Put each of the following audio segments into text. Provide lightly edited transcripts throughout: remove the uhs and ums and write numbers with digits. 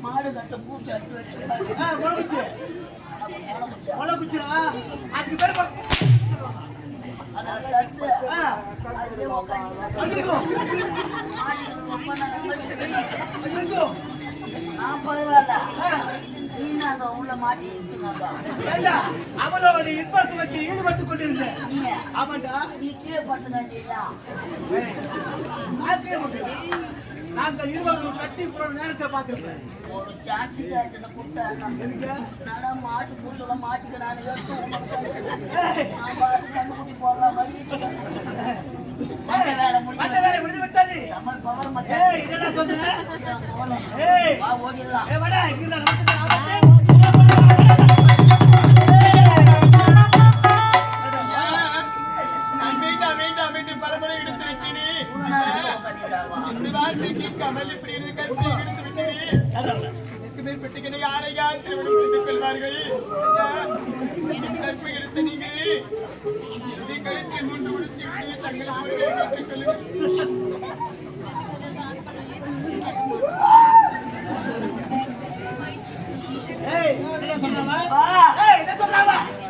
மாடு கட்ட பூச்சி அடிச்சு வச்சு உள்ள மாட்டி அவளோட இன்பத்தை ஈடுபட்டு கொண்டிருந்தேன். நீ கீழே படுத்துனா நாங்கள் இருவரும் கட்டி போற நேரத்தை பார்த்திருக்கேன். ஒரு சாட்சி காய்ச்சல கொடுத்தாங்க. நான் மாட்டு பூசல மாட்டிக்க நான் கண்டுபிடி போடுற மாதிரி வேலை முடிஞ்சு விட்டாது. சமர் பவர் மச்சான் சொன்னேன் ஓடிடலாம்.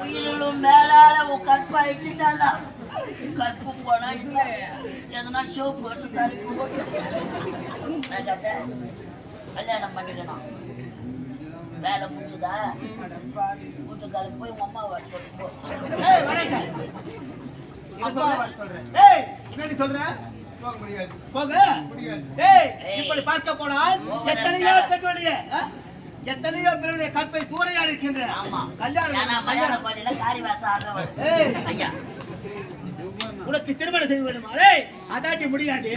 உயிரிலும் மேலால உன் கற்பை அழிச்சுட்டாங்க. கற்பு போனா எதனா சோப்பு எடுத்து தரி கல்யாணம் பண்ணிக்கணும். வேலை முடிஞ்சுதா வீட்டுக்காரங்க போய் உங்க அம்மா வர சொல்றேன் இப்படி பார்க்க போனால் எத்தனையோ பேருடைய கற்பை சூறையாடி இருக்கின்றன. கல்யாணம் பண்ணில காரிவாசம் ஆடுறவர் ஐயா உனக்கு திருமணம் செய்ய வேண்டுமா? அதாட்டி முடியாது.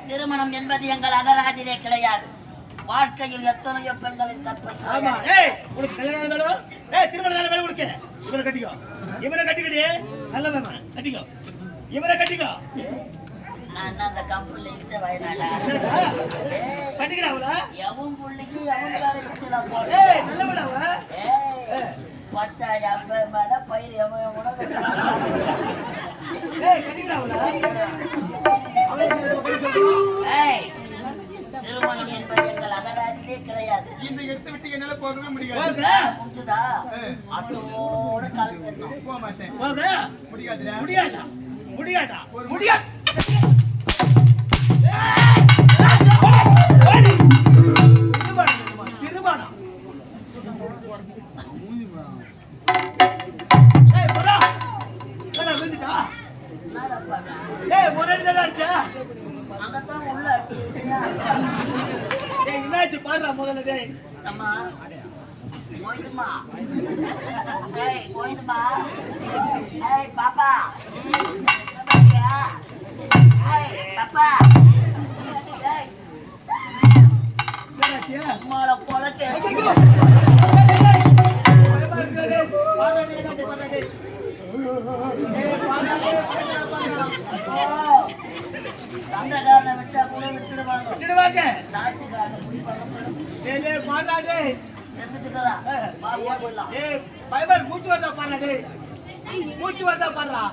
திருமணம் என்பது எங்கள் அகராதிலே கிடையாது. வாழ்க்கையில் எத்தனையோ பெண்களின் கற்பை உனக்கு கல்யாணம் வேணும். திருமணம் வேணும் உனக்கு. இவரை கட்டிக்கோ, இவரை கட்டிக்கிட்டே நல்ல வேணும் கட்டிக்கோ, இவரை கட்டிக்கோ. நான் அந்த கம்பெனில இடிச்ச வயநாடா கட்டிக்கிறாங்களா? எவன் புள்ளிக்கு எவன் வேலை இடிச்சலா போல நல்ல விடாவா பச்சா எப்ப மேல பயிர் எவன் கூட திருமணம் என்பது எங்கள் அகராதிலே கிடையாது. இந்த எடுத்து விட்டு என்னால போகவே முடியாது. முடிஞ்சதா அதோட கலந்துடணும். போக மாட்டேன். முடியாதுடா. முடியாதா? முடியாதா? முடியாது. திருமணம் என்னாச்சு பாடுறா முதல்ல. அம்மா போயிடுமா போயிடுமா பாப்பா சப்பா அம்மாவை கொலைக்க சண்டைக்காரனை விட்டா கூட விட்டுடுவாங்க. சாட்சிக்காரனை பிடிப்பாங்க. செத்துட்டுக்கிறா ஓடிடலாம். மூச்சு வரதா பாடுறா. மூச்சு வரதா பாடுறா.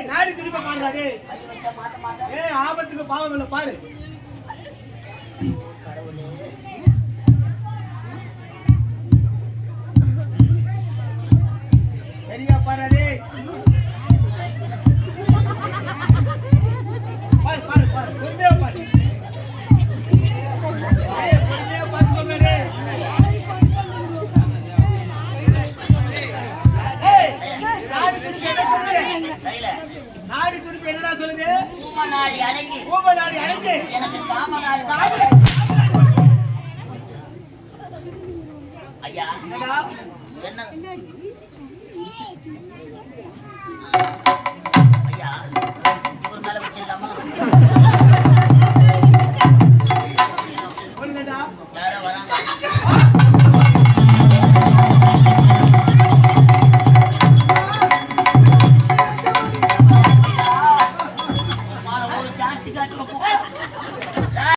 நாடி திரும்ப பாடுறாரு. ஆபத்துக்கு பாவம் இல்லை பாரு. சரியா பாரு. ஐயா என்னடா என்ன